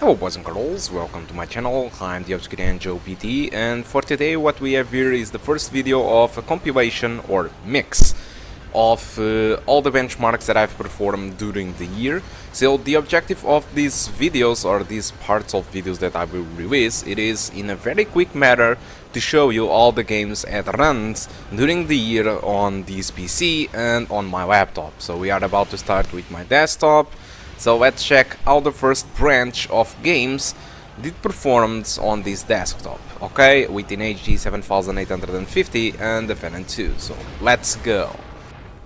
Hello boys and girls, welcome to my channel. I'm the Joe PT, and for today what we have here is the first video of a compilation or mix of all the benchmarks that I've performed during the year. So the objective of these videos, or these parts of videos that I will release, it is in a very quick manner to show you all the games at runs during the year on this PC and on my laptop. So we are about to start with my desktop. So let's check how the first branch of games did performed on this desktop, okay, with an HD 7850 and the Phenom II, so let's go.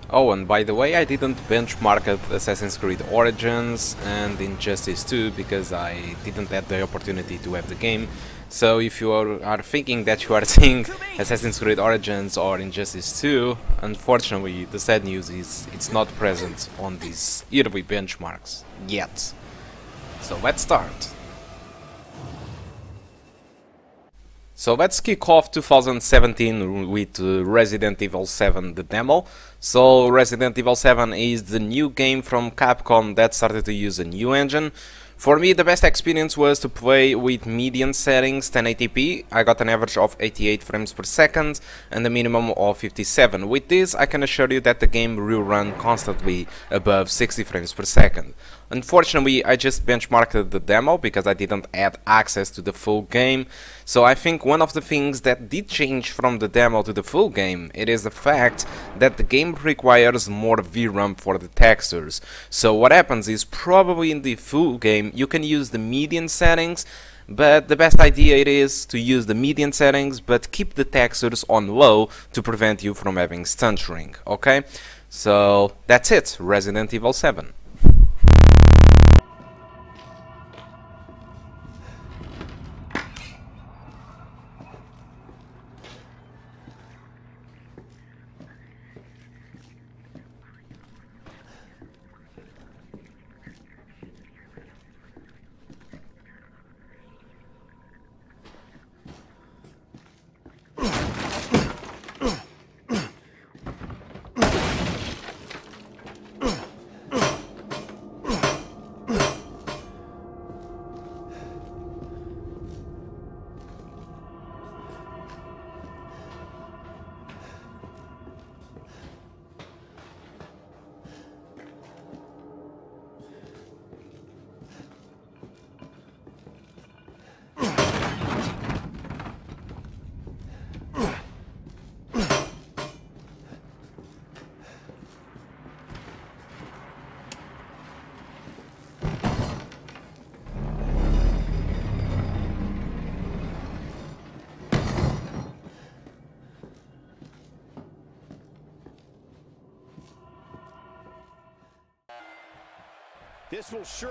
Oh, and by the way, I didn't benchmark at Assassin's Creed Origins and Injustice 2 because I didn't have the opportunity to have the game. So if you are thinking that you are seeing Assassin's Creed Origins or Injustice 2, unfortunately the sad news is it's not present on these yearly benchmarks yet. So let's start. So let's kick off 2017 with Resident Evil 7, the demo. So Resident Evil 7 is the new game from Capcom that started to use a new engine. For me, the best experience was to play with median settings 1080p. I got an average of 88 frames per second and a minimum of 57. With this, I can assure you that the game will run constantly above 60 frames per second. Unfortunately, I just benchmarked the demo because I didn't have access to the full game. So I think one of the things that did change from the demo to the full game, it is the fact that the game requires more VRAM for the textures. So what happens is, probably in the full game you can use the median settings, but the best idea it is to use the median settings but keep the textures on low to prevent you from having stunturing, okay? So that's it, Resident Evil 7.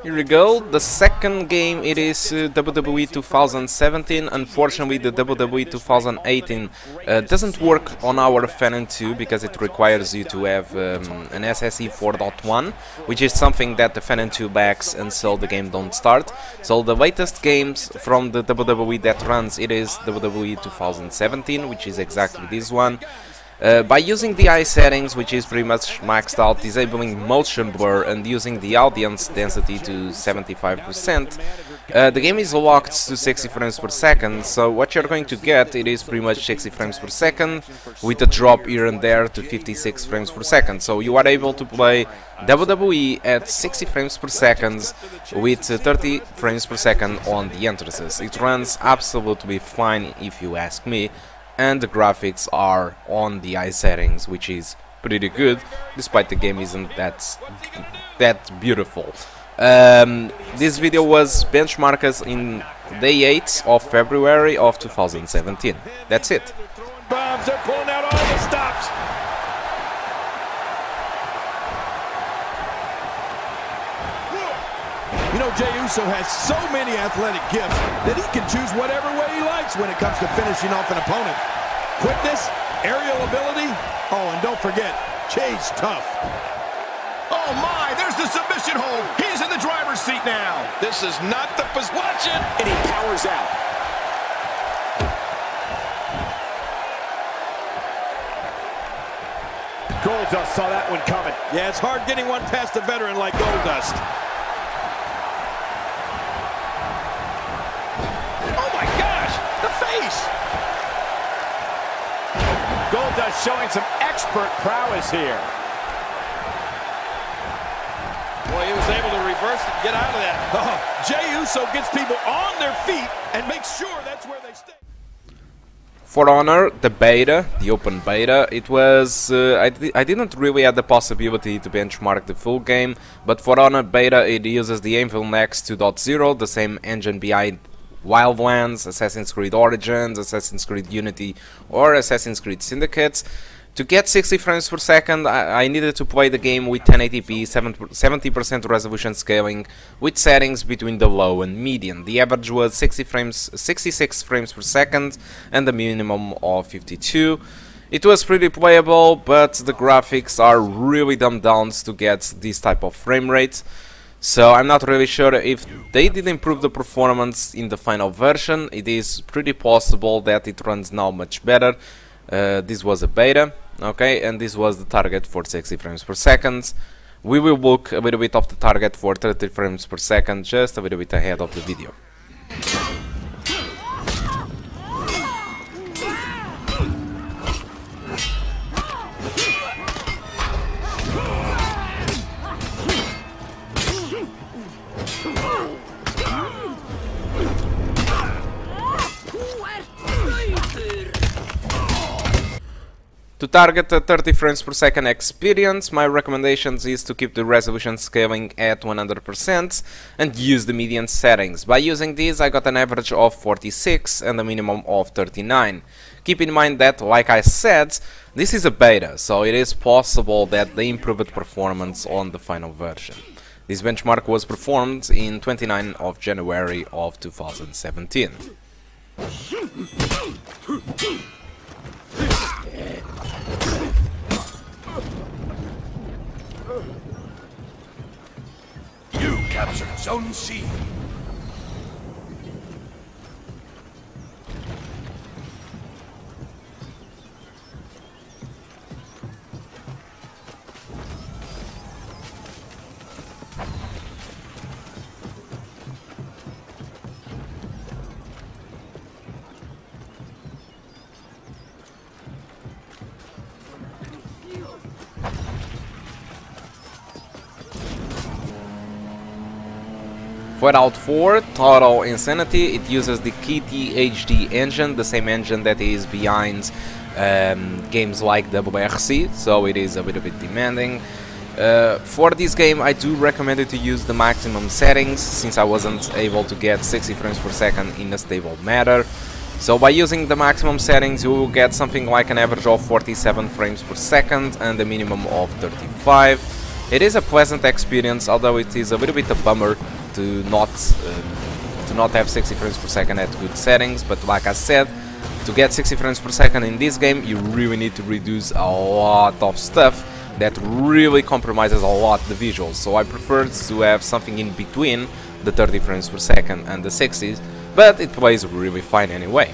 Here we go, the second game, it is WWE 2017. Unfortunately the WWE 2018 doesn't work on our Phenom II because it requires you to have an SSE 4.1, which is something that the Phenom II lacks, and so the game don't start. So the latest games from the WWE that runs, it is WWE 2017, which is exactly this one. By using the eye settings, which is pretty much maxed out, disabling motion blur and using the audience density to 75%, the game is locked to 60 frames per second, so what you're going to get, it is pretty much 60 frames per second with a drop here and there to 56 frames per second. So you are able to play WWE at 60 frames per second with 30 frames per second on the entrances. It runs absolutely fine if you ask me. And the graphics are on the eye settings, which is pretty good, despite the game isn't that beautiful. This video was benchmarked in day 8 of February of 2017. That's it. Bombs, they're pulling out all the stops. You know, Jey Uso has so many athletic gifts that he can choose whatever way he likes when it comes to finishing off an opponent. Quickness, aerial ability, oh, and don't forget, Jey's tough. Oh my, there's the submission hold. He's in the driver's seat now. This is not the position. Watch it, and he powers out. Goldust saw that one coming. Yeah, it's hard getting one past a veteran like Goldust. Goldust showing some expert prowess here. Boy, he was able to reverse and get out of that. Oh, Jey Uso gets people on their feet and makes sure that's where they stay. For Honor, the beta, the open beta, it was... I didn't really have the possibility to benchmark the full game, but for Honor beta it uses the Anvil Next 2.0, the same engine behind Wildlands, Assassin's Creed Origins, Assassin's Creed Unity or Assassin's Creed Syndicates. To get 60 frames per second, I needed to play the game with 1080p, 70% resolution scaling, with settings between the low and medium. The average was 66 frames per second, and the minimum of 52. It was pretty playable, but the graphics are really dumbed down to get this type of frame rate. So I'm not really sure if they did improve the performance in the final version. It is pretty possible that it runs now much better. This was a beta, okay, and this was the target for 60 frames per second. We will look a little bit of the target for 30 frames per second, just a little bit ahead of the video. To target a 30 frames per second experience, my recommendations is to keep the resolution scaling at 100% and use the median settings. By using these, I got an average of 46 and a minimum of 39. Keep in mind that, like I said, this is a beta, so it is possible that they improved performance on the final version. This benchmark was performed in 29th of January of 2017. You captured Zone C. Flatout 4, Total Insanity, it uses the KT-HD engine, the same engine that is behind games like WRC, so it is a little bit demanding. For this game I do recommend you to use the maximum settings, since I wasn't able to get 60 frames per second in a stable manner. So by using the maximum settings you will get something like an average of 47 frames per second and a minimum of 35. It is a pleasant experience, although it is a little bit a bummer to not have 60 frames per second at good settings, but like I said, to get 60 frames per second in this game you really need to reduce a lot of stuff that really compromises a lot the visuals, so I prefer to have something in between the 30 frames per second and the 60s, but it plays really fine anyway.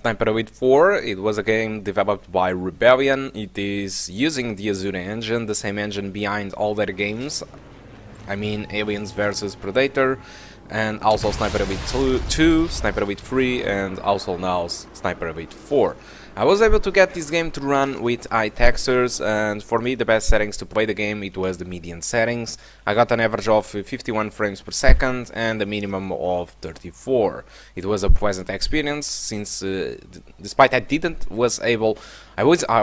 Sniper Elite 4, it was a game developed by Rebellion. It is using the Asus engine, the same engine behind all their games. I mean Aliens vs Predator and also Sniper Elite 2, Sniper Elite 3, and also now Sniper Elite 4. I was able to get this game to run with high textures, and for me the best settings to play the game, it was the median settings. I got an average of 51 frames per second and a minimum of 34. It was a pleasant experience, since despite I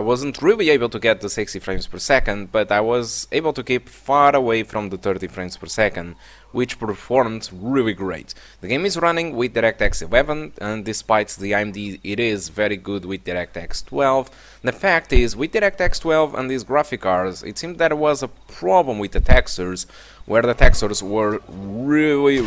wasn't really able to get the 60 frames per second, but I was able to keep far away from the 30 frames per second, which performed really great. The game is running with DirectX 11, and despite the AMD, it is very good with DirectX 12. The fact is, with DirectX 12 and these graphic cards, it seemed there was a problem with the textures, where the textures were really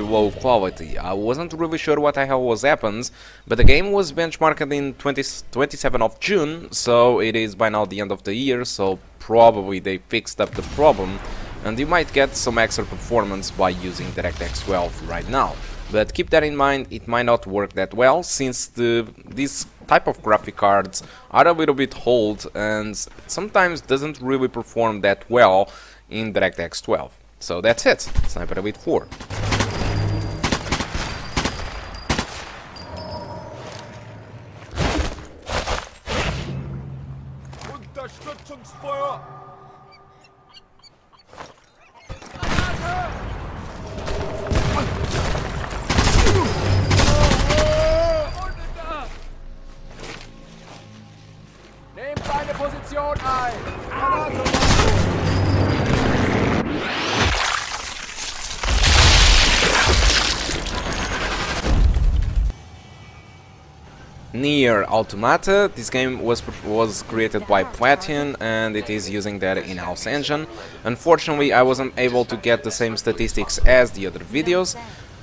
low quality. I wasn't really sure what the hell was happened, but the game was benchmarked in 27th of June, so it is by now the end of the year, so probably they fixed up the problem, and you might get some extra performance by using DirectX 12 right now. But keep that in mind, it might not work that well, since these type of graphic cards are a little bit old and sometimes doesn't really perform that well in DirectX 12. So that's it, Sniper Elite 4. Nehmt eine Position ein! Nier Automata. This game was created by Platinum, and it is using their in-house engine. Unfortunately, I wasn't able to get the same statistics as the other videos,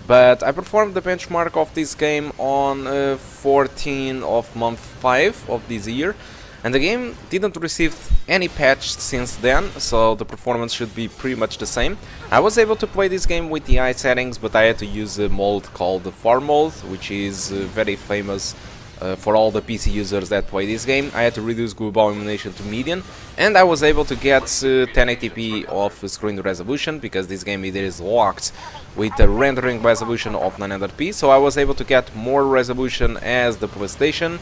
but I performed the benchmark of this game on 14th of month 5 of this year, and the game didn't receive any patch since then, so the performance should be pretty much the same. I was able to play this game with the high settings, but I had to use a mode called the Farm mode, which is very famous for all the PC users that play this game. I had to reduce global illumination to median, and I was able to get 1080p of screen resolution, because this game it is locked with a rendering resolution of 900p, so I was able to get more resolution as the PlayStation,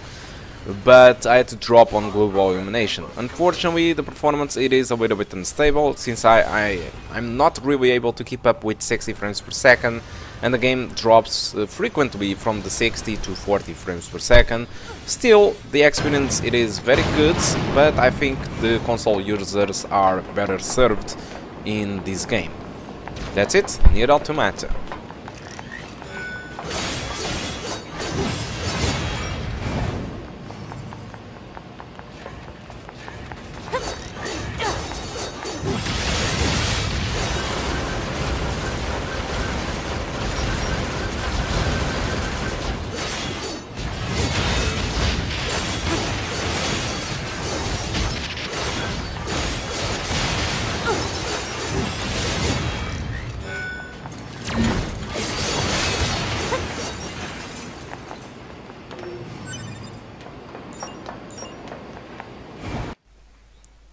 but I had to drop on global illumination. Unfortunately, the performance it is a little bit unstable, since I'm not really able to keep up with 60 frames per second, and the game drops frequently from the 60 to 40 frames per second. Still, the experience it is very good, but I think the console users are better served in this game. That's it, Nier Automata.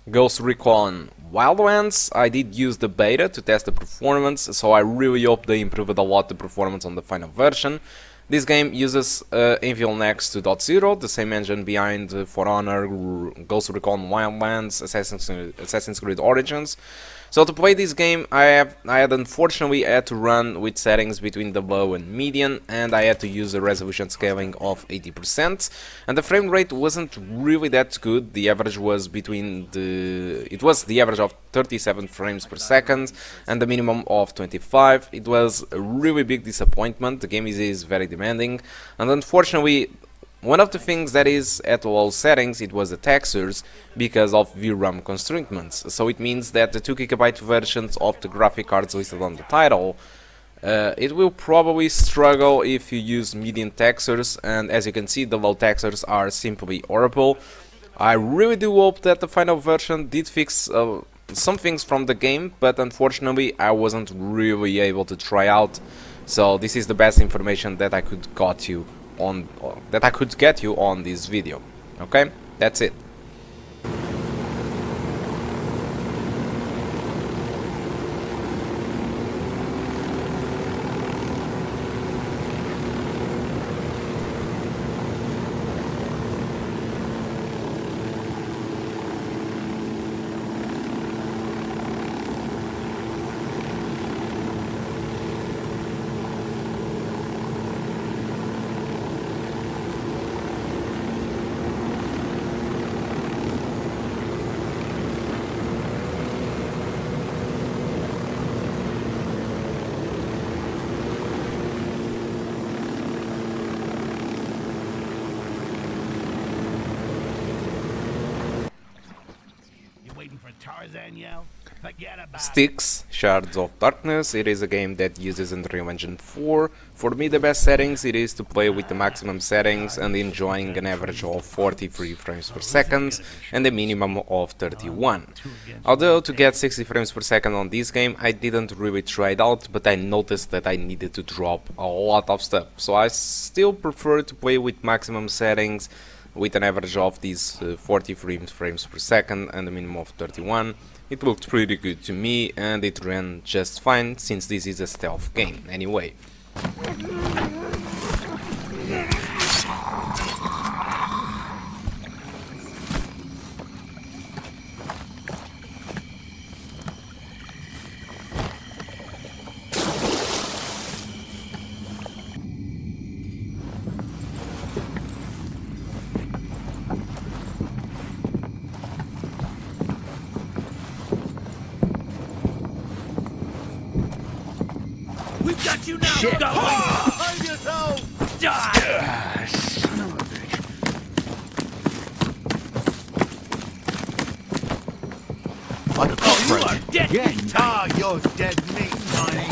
Ghost Recon Wildlands. I did use the beta to test the performance, so I really hope they improved a lot the performance on the final version. This game uses Next 2.0, the same engine behind For Honor, Ghost Recon Wildlands, Assassin's Creed Origins. So to play this game, I had unfortunately had to run with settings between the low and median, and I had to use a resolution scaling of 80%, and the frame rate wasn't really that good. The average was the average of 37 frames per second and the minimum of 25. It was a really big disappointment. The game is very demanding, and unfortunately one of the things that is at low settings, it was the textures, because of VRAM constraints. So it means that the 2 GB versions of the graphic cards listed on the title, it will probably struggle if you use median textures, and as you can see, the low textures are simply horrible. I really do hope that the final version did fix some things from the game, but unfortunately I wasn't really able to try out, so this is the best information that I could get you on this video. Okay, that's it. Styx, Shards of Darkness. It is a game that uses Unreal Engine 4. For me, the best settings it is to play with the maximum settings and enjoying an average of 43 frames per second and a minimum of 31. Although to get 60 frames per second on this game I didn't really try it out, but I noticed that I needed to drop a lot of stuff, so I still prefer to play with maximum settings with an average of these 43 frames per second and a minimum of 31. It looked pretty good to me and it ran just fine since this is a stealth game anyway. We've got you now! Shit! Behind yourself! Die! Son of a bitch. Oh, you are dead meat! Ah, you're dead meat, Tiny!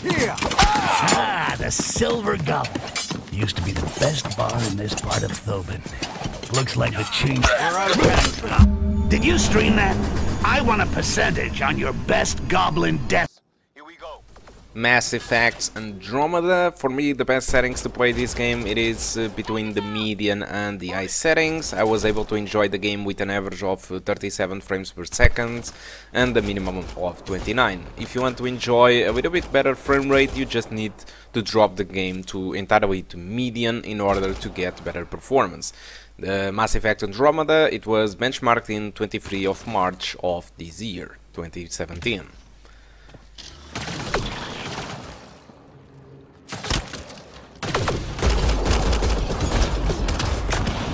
Here! Ah, the Silver Goblet. Used to be the best bar in this part of Thobin. Looks like the change. Did you stream that? I want a percentage on your best goblin death. Mass Effect Andromeda. For me, the best settings to play this game, it is between the median and the high settings. I was able to enjoy the game with an average of 37 frames per second and a minimum of 29. If you want to enjoy a little bit better frame rate, you just need to drop the game entirely to median in order to get better performance. The Mass Effect Andromeda, it was benchmarked in 23 of March of this year, 2017.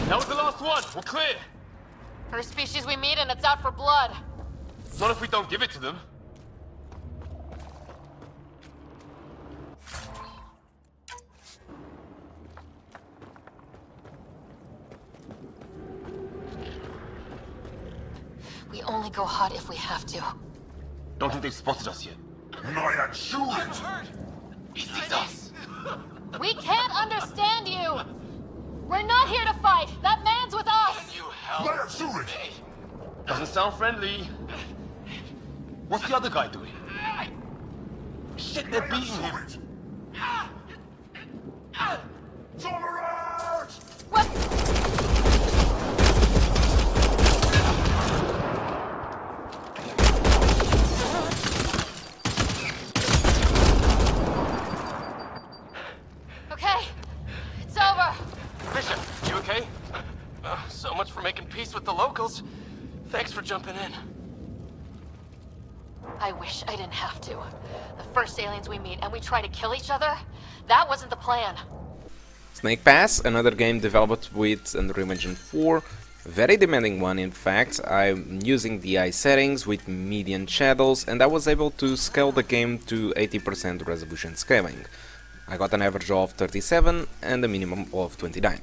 That was the last one. We're clear. First species we meet and it's out for blood. Not if we don't give it to them. We only go hot if we have to. Don't think they've spotted us yet. Nier, shoot it! He sees us. We can't understand you! We're not here to fight! That man's with us! You help. Nier, shoot it! Doesn't sound friendly. What's the other guy doing? Shit, they're beating him. What? Okay, it's over. Bishop, you okay? So much for making peace with the locals. Thanks for jumping in. I wish I didn't have to. The first aliens we meet and we try to kill each other? That wasn't the plan. Snake Pass, another game developed with Unreal Engine 4. Very demanding one, in fact. I'm using the high settings with median shadows and I was able to scale the game to 80% resolution scaling. I got an average of 37 and a minimum of 29.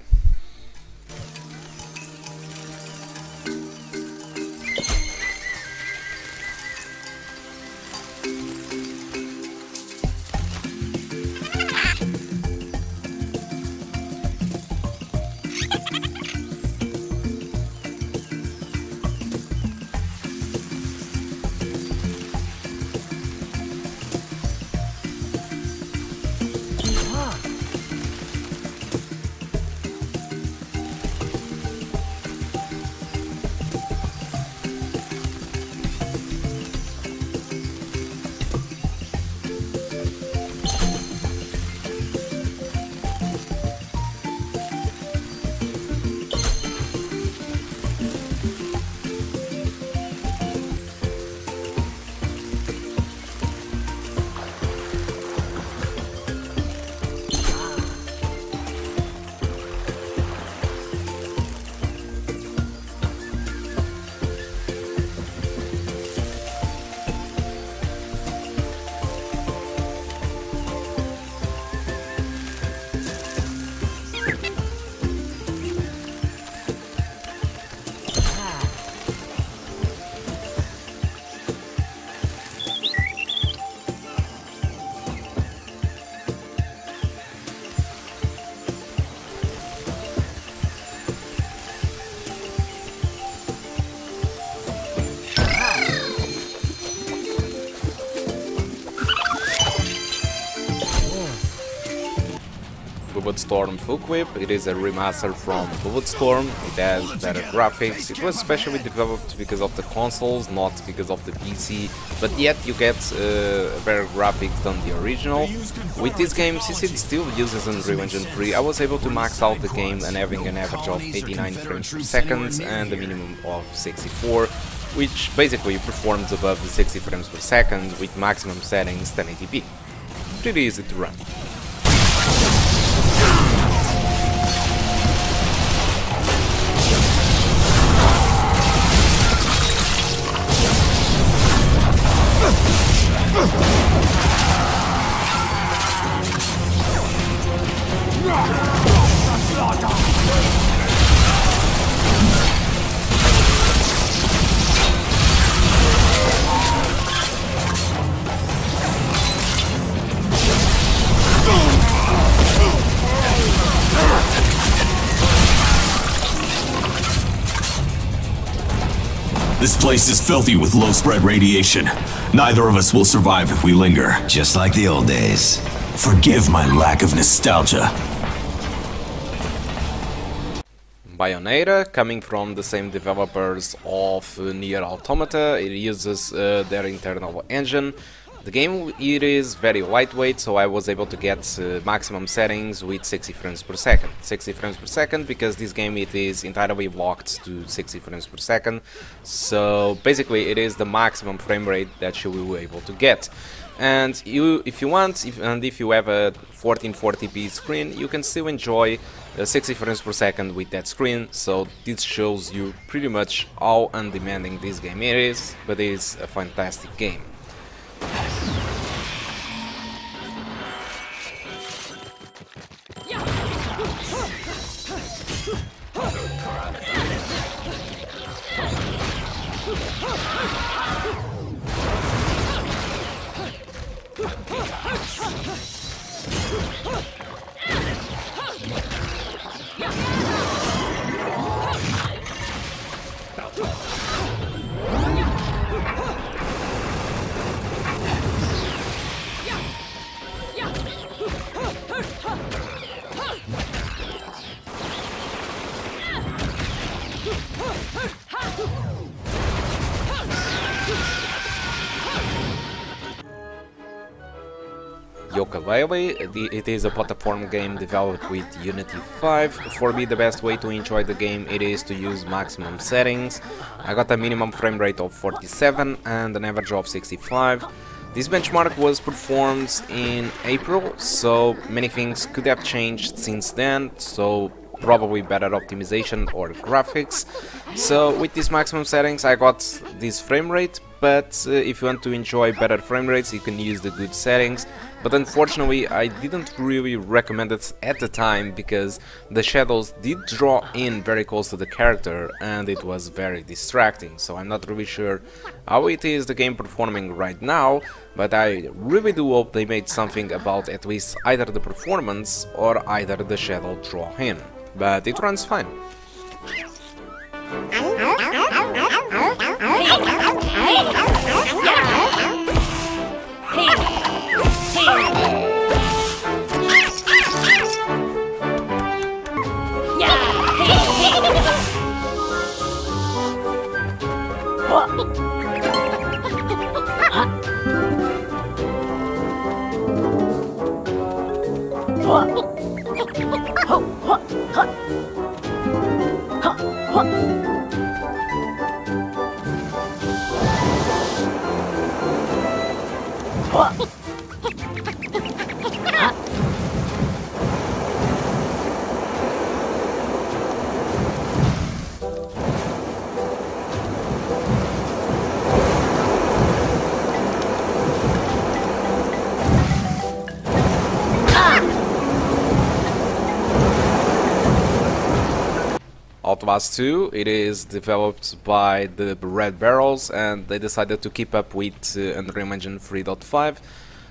BulletStorm Full Whip. It is a remaster from BulletStorm. It has better graphics. It was specially developed because of the consoles, not because of the PC, but yet you get better graphics than the original. With this game, since it still uses Unreal Engine 3, I was able to max out the game and having an average of 89 frames per second and a minimum of 64, which basically performs above the 60 frames per second with maximum settings 1080p. Pretty easy to run. This place is filthy with low-spread radiation. Neither of us will survive if we linger. Just like the old days. Forgive my lack of nostalgia. Bayonetta, coming from the same developers of Nier Automata, it uses their internal engine. The game, it is very lightweight, so I was able to get maximum settings with 60 frames per second. 60 frames per second because this game, it is entirely locked to 60 frames per second. So basically it is the maximum frame rate that you will be able to get. And if you want, if you have a 1440p screen, you can still enjoy 60 frames per second with that screen. So this shows you pretty much how undemanding this game is, but it is a fantastic game. Yooka-Laylee, it is a platform game developed with Unity 5. For me, the best way to enjoy the game, it is to use maximum settings. I got a minimum frame rate of 47 and an average of 65. This benchmark was performed in April, so many things could have changed since then, so probably better optimization or graphics. So with these maximum settings I got this frame rate, but if you want to enjoy better frame rates you can use the good settings. But unfortunately I didn't really recommend it at the time because the shadows did draw in very close to the character and it was very distracting. So I'm not really sure how it is the game performing right now, but I really do hope they made something about at least either the performance or either the shadow draw in. But it runs fine. Outlast 2, it is developed by the Red Barrels and they decided to keep up with Unreal Engine 3.5.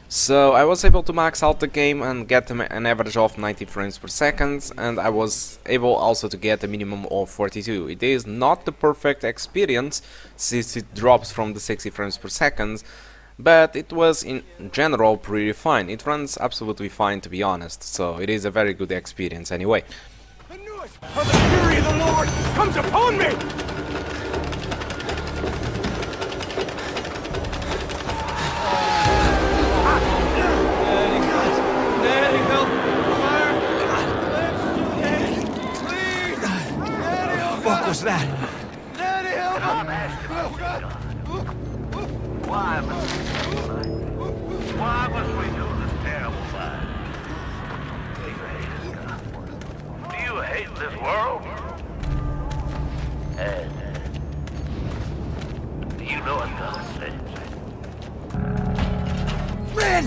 So I was able to max out the game and get an average of 90 frames per second, and I was able also to get a minimum of 42. It is not the perfect experience since it drops from the 60 frames per second, but it was in general pretty fine. It runs absolutely fine, to be honest, so it is a very good experience anyway. The newest of the fury of the Lord comes upon me! What was that? Why must we do this terrible fight? Do you hate this world? And do you know what God says? Ren!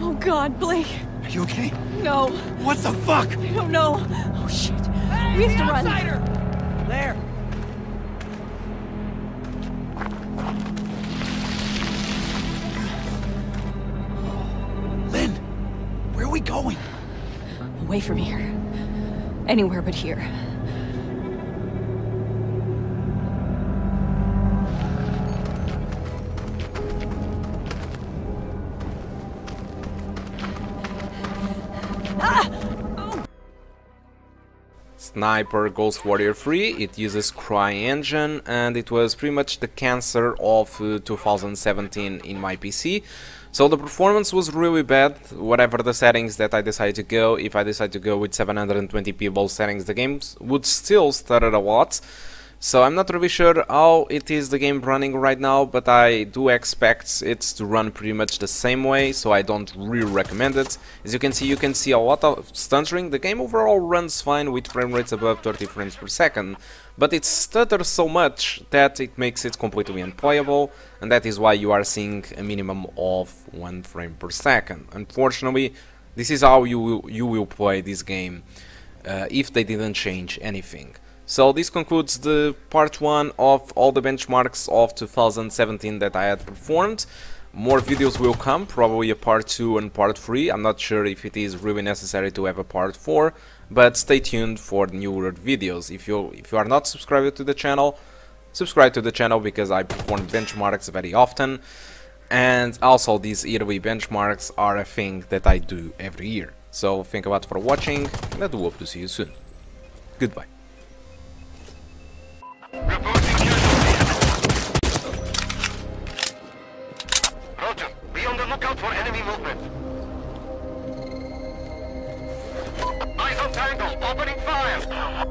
Oh God, Blake. Are you okay? No. What the fuck? I don't know. Oh shit. We have to run. There! Lynn, where are we going? Away from here. Anywhere but here. Sniper Ghost Warrior 3, it uses CryEngine, and it was pretty much the cancer of 2017 in my PC. So the performance was really bad, whatever the settings that I decided to go. If I decide to go with 720p both settings, the game would still stutter a lot. So I'm not really sure how it is the game running right now, but I do expect it to run pretty much the same way, so I don't really recommend it. As you can see a lot of stuttering. The game overall runs fine with frame rates above 30 frames per second, but it stutters so much that it makes it completely unplayable, and that is why you are seeing a minimum of 1 frame per second. Unfortunately, this is how you will play this game if they didn't change anything. So this concludes the part 1 of all the benchmarks of 2017 that I had performed. More videos will come, probably a part 2 and part 3. I'm not sure if it is really necessary to have a part 4, but stay tuned for newer videos. If you are not subscribed to the channel, subscribe to the channel because I perform benchmarks very often. And also these yearly benchmarks are a thing that I do every year. So thank you a lot for watching, and I do hope to see you soon. Goodbye. Roger, be on the lookout for enemy movement. Eyes on Tango, opening fire!